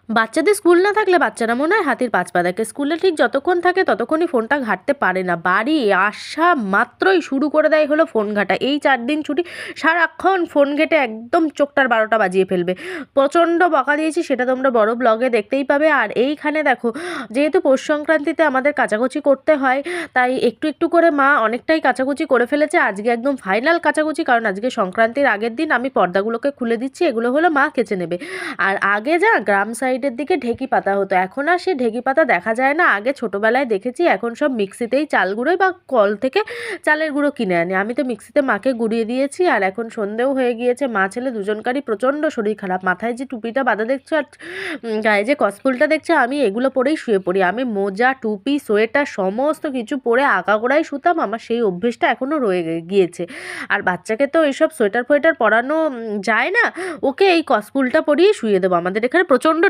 বাচ্চাদের স্কুল না থাকলে বাচ্চারা মনে হয় হাতির পাঁচ পা দেখে। স্কুলে ঠিক যতক্ষণ থাকে ততক্ষণই ফোনটা ঘাঁটতে পারে না, বাড়ি আসা মাত্রই শুরু করে দেয় হলো ফোন ঘাঁটা। এই 4 দিন ছুটি, সারাক্ষণ ফোন ঘেঁটে একদম চোখটার 12টা বাজিয়ে ফেলবে। প্রচণ্ড বকা দিয়েছি, সেটা তোমরা বড় ব্লগে দেখতেই পাবে। আর এইখানে দেখো, যেহেতু পৌষ সংক্রান্তিতে আমাদের কাচাকুচি করতে হয়, তাই একটু একটু করে মা অনেকটাই কাচাকুচি করে ফেলেছে। আজকে একদম ফাইনাল কাচাকুচি, কারণ আজকে সংক্রান্তির আগের দিন আমি পর্দাগুলোকে খুলে দিচ্ছি, এগুলো হলো মা কেচে নেবে। আর আগে যা গ্রাম সাইডের দিকে ঢেকি পাতা হতো, এখন আর সে ঢেকি পাতা দেখা যায় না। আগে ছোটোবেলায় দেখেছি, এখন সব মিক্সিতেই চাল গুঁড়োই বা কল থেকে চালের গুঁড়ো কিনে আনে। আমি তো মিক্সিতে মাকে গুঁড়িয়ে দিয়েছি। আর এখন সন্ধেও হয়ে গিয়েছে, মা ছেলে দুজনকারই প্রচণ্ড শরীর খারাপ। মাথায় যে টুপিটা বাঁধা দেখছো আর গায়ে যে কসফুলটা দেখছো, আমি এগুলো পরেই শুয়ে পড়ি। আমি মোজা, টুপি, সোয়েটার সমস্ত কিছু পরে আগাগোড়াই শুতাম। আমার সেই অভ্যেসটা এখনও রয়ে গিয়েছে। আর বাচ্চাকে তো এইসব সোয়েটার ফোয়েটার পরানো যায় না, ওকে এই কসফুলটা পরিয়ে শুয়ে দেবো। আমাদের এখানে প্রচণ্ড